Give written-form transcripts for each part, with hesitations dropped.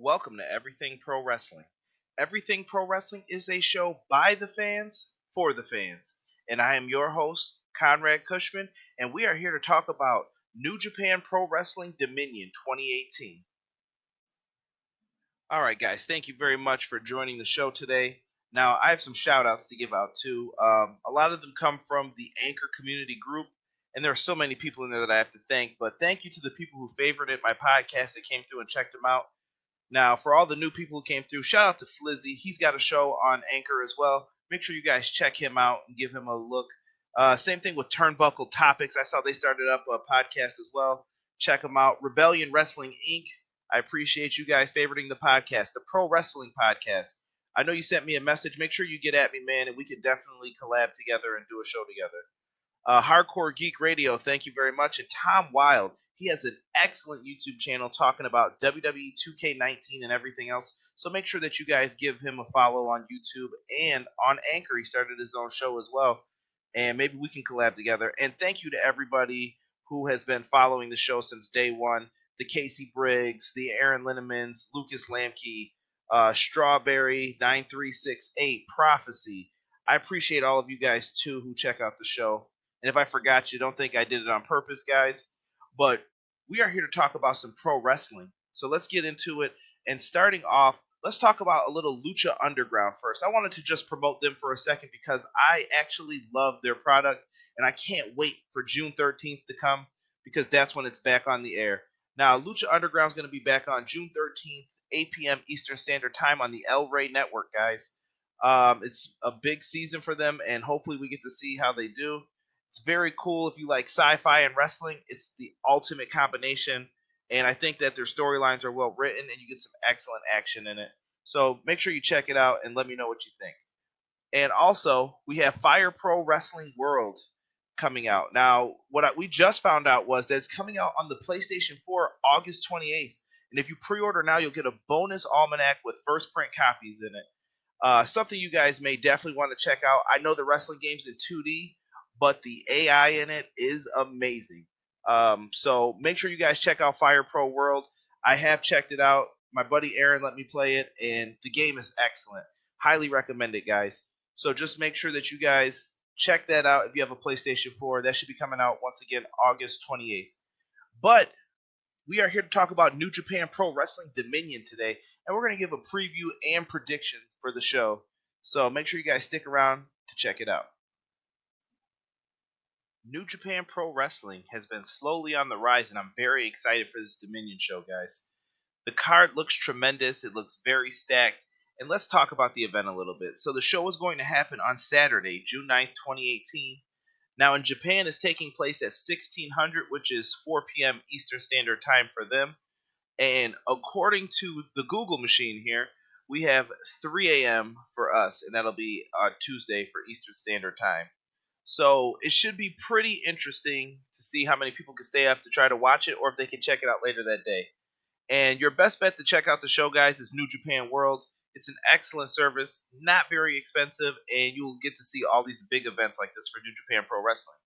Welcome to Everything Pro Wrestling. Everything Pro Wrestling is a show by the fans, for the fans. And I am your host, Conrad Cushman, and we are here to talk about New Japan Pro Wrestling Dominion 2018. Alright guys, thank you very much for joining the show today. Now, I have some shout outs to give out too. A lot of them come from the Anchor community group, and there are so many people in there that I have to thank, but thank you to the people who favorited my podcast that came through and checked them out. Now, for all the new people who came through, shout out to Flizzy. He's got a show on Anchor as well. Make sure you guys check him out and give him a look. Same thing with Turnbuckle Topics. I saw they started up a podcast as well. Check them out. Rebellion Wrestling Inc. I appreciate you guys favoriting the podcast. The Pro Wrestling Podcast. I know you sent me a message. Make sure you get at me, man, and we can definitely collab together and do a show together. Hardcore Geek Radio, thank you very much. And Tom Wild, he has an excellent YouTube channel talking about WWE 2K19 and everything else. So make sure that you guys give him a follow on YouTube and on Anchor. He started his own show as well. And maybe we can collab together. And thank you to everybody who has been following the show since day one. The Casey Briggs, the Aaron Linemans, Lucas Lamke, Strawberry 9368, Prophecy. I appreciate all of you guys too who check out the show. And if I forgot you, don't think I did it on purpose, guys. But we are here to talk about some pro wrestling. So let's get into it. And starting off, let's talk about a little Lucha Underground first. I wanted to just promote them for a second because I actually love their product. And I can't wait for June 13th to come because that's when it's back on the air. Now, Lucha Underground is going to be back on June 13th, 8 p.m. Eastern Standard Time on the El Rey Network, guys. It's a big season for them, and hopefully we get to see how they do. It's very cool if you like sci-fi and wrestling. It's the ultimate combination, and I think that their storylines are well written, and you get some excellent action in it. So make sure you check it out and let me know what you think. And also, we have Fire Pro Wrestling World coming out. Now, we just found out was that it's coming out on the PlayStation 4 August 28th. And if you pre-order now, you'll get a bonus almanac with first print copies in it. Something you guys may definitely want to check out. I know the wrestling game's in 2D, but the AI in it is amazing. So make sure you guys check out Fire Pro World. I have checked it out. My buddy Aaron let me play it, and the game is excellent. Highly recommend it, guys. So just make sure that you guys check that out if you have a PlayStation 4. That should be coming out once again August 28th. But we are here to talk about New Japan Pro Wrestling Dominion today, and we're going to give a preview and prediction for the show. So make sure you guys stick around to check it out. New Japan Pro Wrestling has been slowly on the rise, and I'm very excited for this Dominion show, guys. The card looks tremendous. It looks very stacked. And let's talk about the event a little bit. So the show is going to happen on Saturday, June 9th, 2018. Now in Japan, it's taking place at 1600, which is 4 p.m. Eastern Standard Time for them. And according to the Google machine here, we have 3 a.m. for us, and that'll be on Tuesday for Eastern Standard Time. So it should be pretty interesting to see how many people can stay up to try to watch it, or if they can check it out later that day. And your best bet to check out the show, guys, is New Japan World. It's an excellent service, not very expensive, and you will get to see all these big events like this for New Japan Pro Wrestling.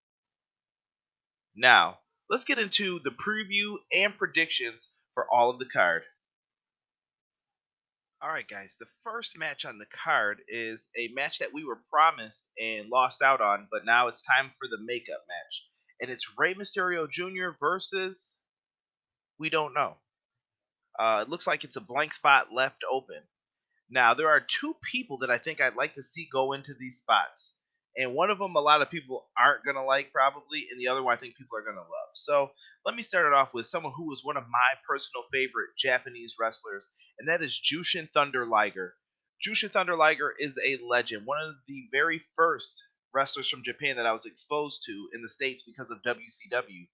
Now, let's get into the preview and predictions for all of the card. Alright guys, the first match on the card is a match that we were promised and lost out on, but now it's time for the makeup match. And it's Rey Mysterio Jr. versus... we don't know. It looks like it's a blank spot left open. Now, there are two people that I think I'd like to see go into these spots. And one of them a lot of people aren't going to like probably, and the other one I think people are going to love. So let me start it off with someone who was one of my personal favorite Japanese wrestlers, and that is Jushin Thunder Liger. Jushin Thunder Liger is a legend, one of the very first wrestlers from Japan that I was exposed to in the States because of WCW.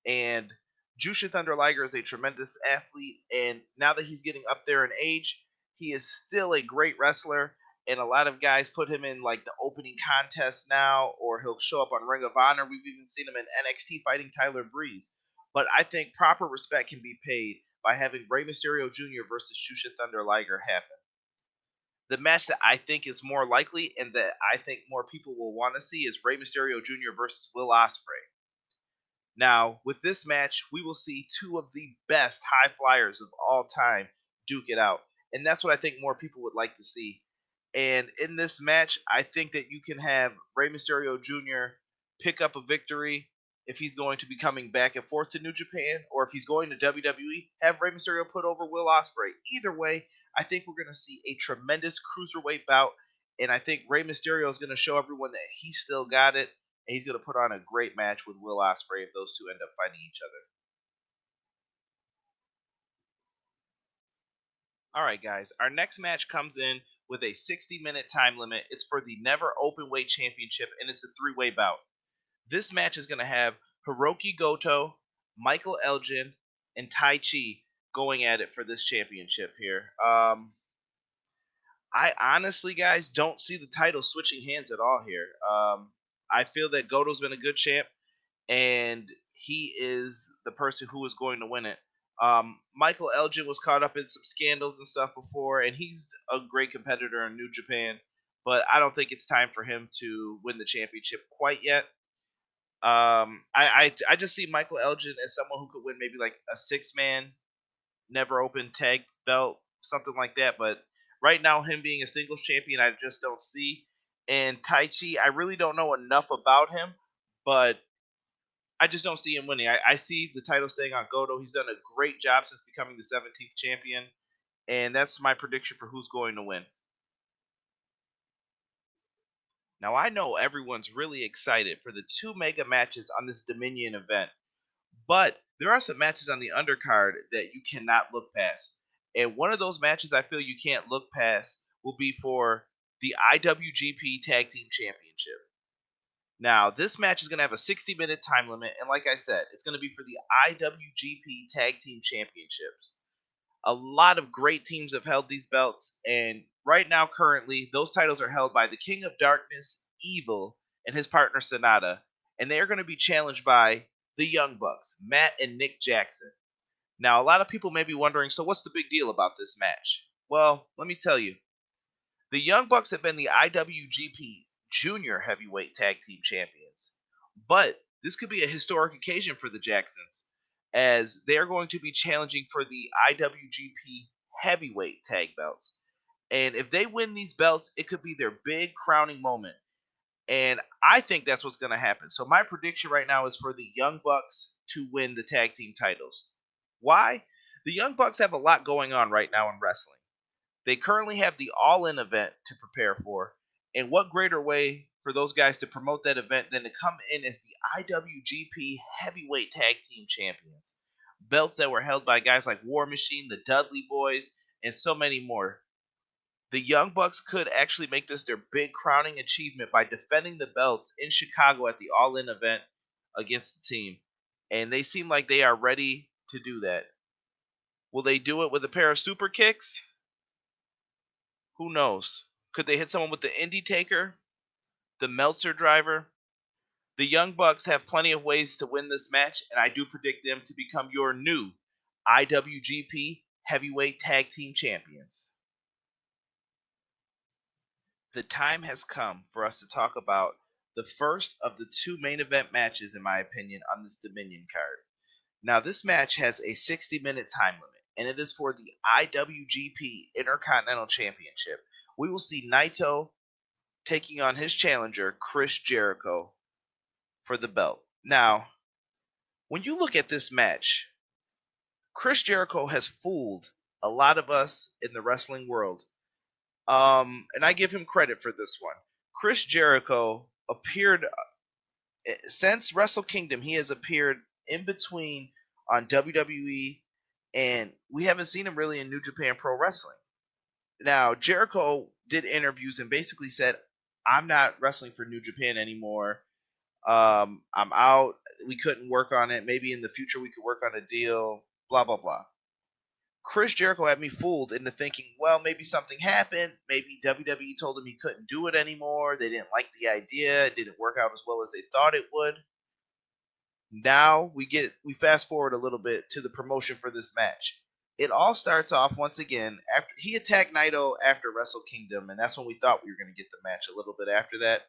And Jushin Thunder Liger is a tremendous athlete, and now that he's getting up there in age, he is still a great wrestler, and a lot of guys put him in like the opening contest now, or he'll show up on Ring of Honor. We've even seen him in NXT fighting Tyler Breeze. But I think proper respect can be paid by having Rey Mysterio Jr. versus Jushin Thunder Liger happen. The match that I think is more likely and that I think more people will want to see is Rey Mysterio Jr. versus Will Ospreay. Now, with this match, we will see two of the best high flyers of all time duke it out. And that's what I think more people would like to see. And in this match, I think that you can have Rey Mysterio Jr. pick up a victory if he's going to be coming back and forth to New Japan, or if he's going to WWE, have Rey Mysterio put over Will Ospreay. Either way, I think we're going to see a tremendous cruiserweight bout, and I think Rey Mysterio is going to show everyone that he still got it, and he's going to put on a great match with Will Ospreay if those two end up fighting each other. All right, guys. Our next match comes in with a 60-minute time limit. It's for the Never Openweight Championship, and it's a three-way bout. This match is going to have Hirooki Goto, Michael Elgin, and Taichi going at it for this championship here. I honestly, guys, don't see the title switching hands at all here. I feel that Goto's been a good champ, and he is the person who is going to win it. Michael Elgin was caught up in some scandals and stuff before, and he's a great competitor in New Japan, but I don't think it's time for him to win the championship quite yet. I just see Michael Elgin as someone who could win maybe like a 6-man never open tag belt, something like that. But right now, him being a singles champion, I just don't see. And Taichi, I really don't know enough about him, but I just don't see him winning. I see the title staying on Goto. He's done a great job since becoming the 17th champion, and that's my prediction for who's going to win. Now, I know everyone's really excited for the 2 mega matches on this Dominion event, but there are some matches on the undercard that you cannot look past. And one of those matches I feel you can't look past will be for the IWGP Tag Team Championship. Now, this match is going to have a 60-minute time limit, and like I said, it's going to be for the IWGP Tag Team Championships. A lot of great teams have held these belts, and right now, currently, those titles are held by the King of Darkness, Evil, and his partner Sanada, and they are going to be challenged by the Young Bucks, Matt and Nick Jackson. Now, a lot of people may be wondering, so what's the big deal about this match? Well, let me tell you. The Young Bucks have been the IWGP Junior Heavyweight Tag Team Champions, but this could be a historic occasion for the Jacksons, as they are going to be challenging for the IWGP Heavyweight Tag Belts. And if they win these belts, it could be their big crowning moment. And I think that's what's going to happen. So my prediction right now is for the Young Bucks to win the tag team titles. Why? The Young Bucks have a lot going on right now in wrestling. They currently have the All In event to prepare for. And what greater way for those guys to promote that event than to come in as the IWGP Heavyweight Tag Team Champions? Belts that were held by guys like War Machine, the Dudley Boys, and so many more. The Young Bucks could actually make this their big crowning achievement by defending the belts in Chicago at the All In event against the team. And they seem like they are ready to do that. Will they do it with a pair of super kicks? Who knows? Could they hit someone with the Indy Taker? The Meltzer Driver? The Young Bucks have plenty of ways to win this match, and I do predict them to become your new IWGP Heavyweight Tag Team Champions. The time has come for us to talk about the first of the 2 main event matches, in my opinion, on this Dominion card. Now, this match has a 60-minute time limit, and it is for the IWGP Intercontinental Championship. We will see Naito taking on his challenger, Chris Jericho, for the belt. Now, when you look at this match, Chris Jericho has fooled a lot of us in the wrestling world. And I give him credit for this one. Chris Jericho appeared since Wrestle Kingdom. He has appeared in between on WWE, and we haven't seen him really in New Japan Pro Wrestling. Now, Jericho did interviews and basically said, "I'm not wrestling for New Japan anymore. I'm out. We couldn't work on it. Maybe in the future we could work on a deal. Blah blah blah." Chris Jericho had me fooled into thinking, well, maybe something happened. Maybe WWE told him he couldn't do it anymore. They didn't like the idea. It didn't work out as well as they thought it would. Now we fast forward a little bit to the promotion for this match. It all starts off once again after he attacked Naito after Wrestle Kingdom, and that's when we thought we were going to get the match a little bit after that.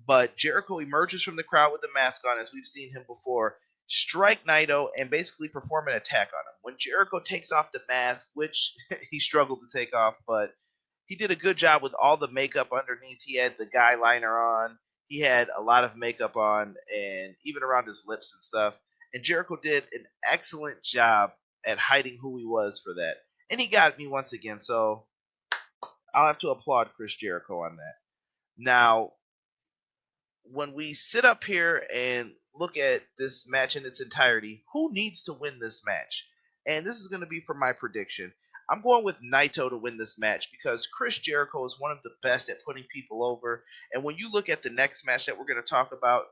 But Jericho emerges from the crowd with the mask on, as we've seen him before, strike Naito, and basically perform an attack on him. When Jericho takes off the mask, which he struggled to take off, but he did a good job with all the makeup underneath. He had the guy liner on. He had a lot of makeup on, and even around his lips and stuff. And Jericho did an excellent job at hiding who he was for that. And he got me once again, so I'll have to applaud Chris Jericho on that. Now, when we sit up here and look at this match in its entirety, who needs to win this match? And this is going to be for my prediction. I'm going with Naito to win this match because Chris Jericho is one of the best at putting people over. And when you look at the next match that we're going to talk about,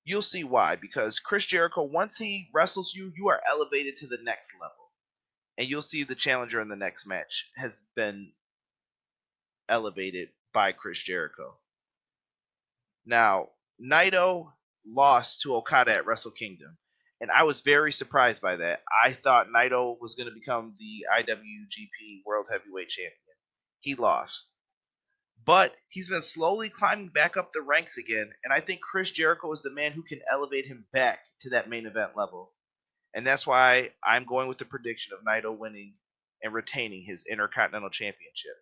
you'll see why. Because Chris Jericho, once he wrestles you, you are elevated to the next level. And you'll see the challenger in the next match has been elevated by Chris Jericho. Now, Naito lost to Okada at Wrestle Kingdom, and I was very surprised by that. I thought Naito was going to become the IWGP World Heavyweight Champion. He lost. But he's been slowly climbing back up the ranks again, and I think Chris Jericho is the man who can elevate him back to that main event level. And that's why I'm going with the prediction of Naito winning and retaining his Intercontinental Championship.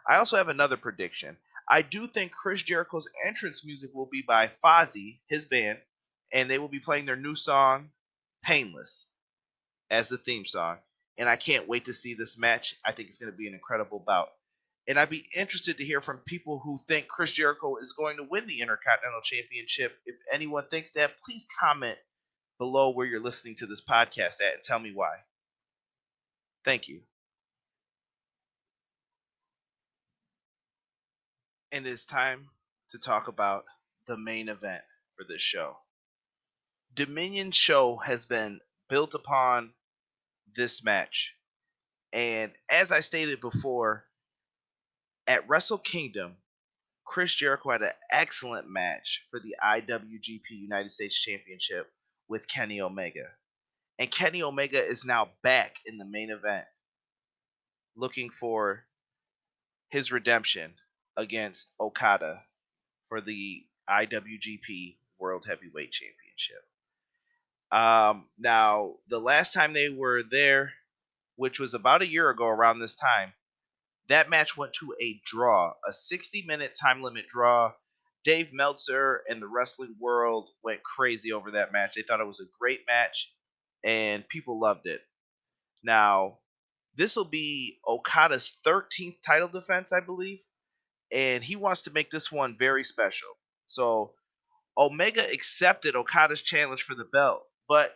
I also have another prediction. I do think Chris Jericho's entrance music will be by Fozzy, his band, and they will be playing their new song, Painless, as the theme song. And I can't wait to see this match. I think it's going to be an incredible bout. And I'd be interested to hear from people who think Chris Jericho is going to win the Intercontinental Championship. If anyone thinks that, please comment below where you're listening to this podcast at and tell me why. Thank you. And it's time to talk about the main event for this show. Dominion's show has been built upon this match. And as I stated before, at Wrestle Kingdom, Chris Jericho had an excellent match for the IWGP United States Championship with Kenny Omega. And Kenny Omega is now back in the main event, looking for his redemption against Okada for the IWGP World Heavyweight Championship. Now, the last time they were there, which was about a year ago around this time, that match went to a draw, a 60-minute time limit draw. Dave Meltzer and the wrestling world went crazy over that match. They thought it was a great match, and people loved it. Now, this will be Okada's 13th title defense, I believe, and he wants to make this one very special. So, Omega accepted Okada's challenge for the belt, but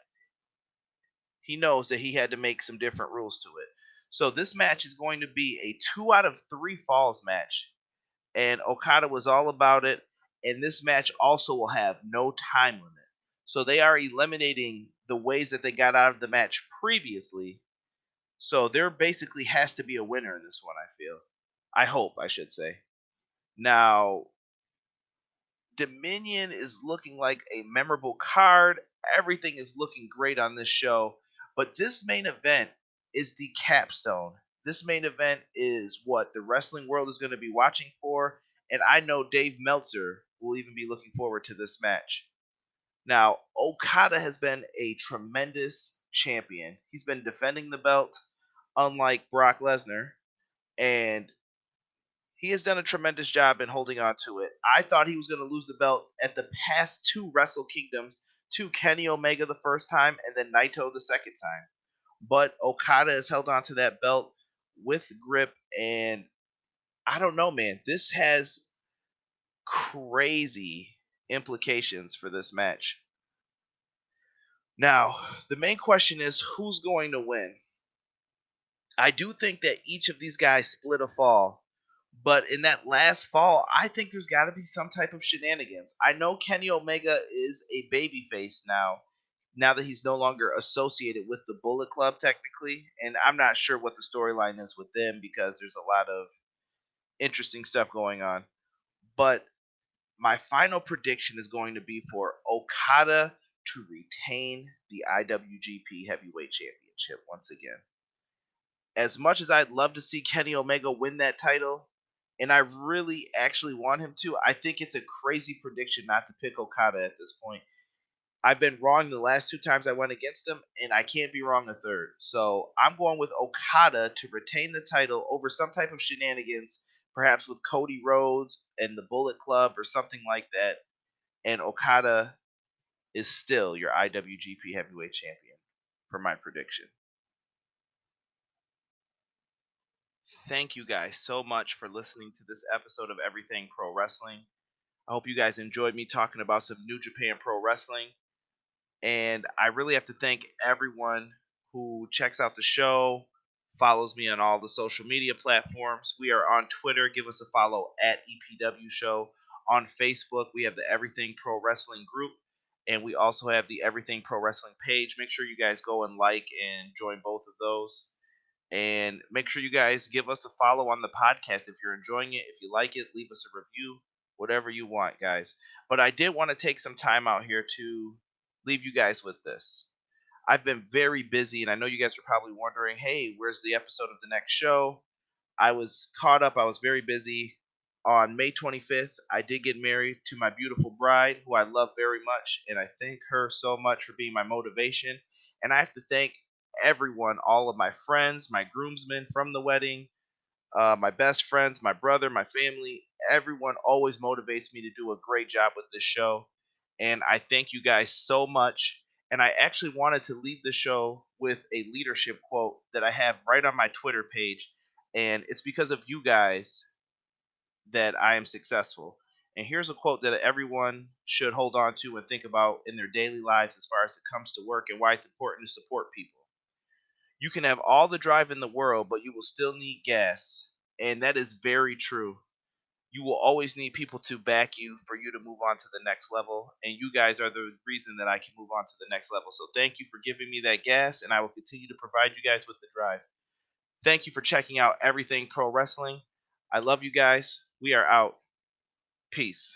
he knows that he had to make some different rules to it. So this match is going to be a 2 out of 3 falls match, and Okada was all about it. And this match also will have no time limit. So they are eliminating the ways that they got out of the match previously. So there basically has to be a winner in this one, I feel. I hope, I should say. Now, Dominion is looking like a memorable card. Everything is looking great on this show. But this main event is the capstone. This main event is what the wrestling world is going to be watching for. And I know Dave Meltzer will even be looking forward to this match. Now, Okada has been a tremendous champion. He's been defending the belt, unlike Brock Lesnar. And he has done a tremendous job in holding on to it. I thought he was going to lose the belt at the past 2 Wrestle Kingdoms to Kenny Omega the first time and then Naito the second time. But Okada has held on to that belt with grip, and I don't know, man. This has crazy implications for this match. Now, the main question is who's going to win? I do think that each of these guys split a fall. But in that last fall, I think there's got to be some type of shenanigans. I know Kenny Omega is a babyface now that he's no longer associated with the Bullet Club technically, and I'm not sure what the storyline is with them because there's a lot of interesting stuff going on. But my final prediction is going to be for Okada to retain the IWGP Heavyweight Championship once again. As much as I'd love to see Kenny Omega win that title, and I really actually want him to, I think it's a crazy prediction not to pick Okada at this point. I've been wrong the last two times I went against him, and I can't be wrong a third. So I'm going with Okada to retain the title over some type of shenanigans, perhaps with Cody Rhodes and the Bullet Club or something like that. And Okada is still your IWGP Heavyweight Champion for my prediction. Thank you guys so much for listening to this episode of Everything Pro Wrestling. I hope you guys enjoyed me talking about some New Japan Pro Wrestling. And I really have to thank everyone who checks out the show, follows me on all the social media platforms. We are on Twitter. Give us a follow at EPW Show. On Facebook, we have the Everything Pro Wrestling group. And we also have the Everything Pro Wrestling page. Make sure you guys go and like and join both of those. And make sure you guys give us a follow on the podcast if you're enjoying it. If you like it, leave us a review, whatever you want, guys. But I did want to take some time out here to leave you guys with this. I've been very busy, and I know you guys are probably wondering, hey, where's the episode of the next show? I was caught up. I was very busy. On May 25th, I did get married to my beautiful bride, who I love very much, and I thank her so much for being my motivation. And I have to thank everyone, all of my friends, my groomsmen from the wedding, my best friends, my brother, my family. Everyone always motivates me to do a great job with this show. And I thank you guys so much. And I actually wanted to leave the show with a leadership quote that I have right on my Twitter page. And it's because of you guys that I am successful. And here's a quote that everyone should hold on to and think about in their daily lives as far as it comes to work and why it's important to support people. You can have all the drive in the world, but you will still need gas. And that is very true. You will always need people to back you for you to move on to the next level. And you guys are the reason that I can move on to the next level. So thank you for giving me that gas, and I will continue to provide you guys with the drive. Thank you for checking out Everything Pro Wrestling. I love you guys. We are out. Peace.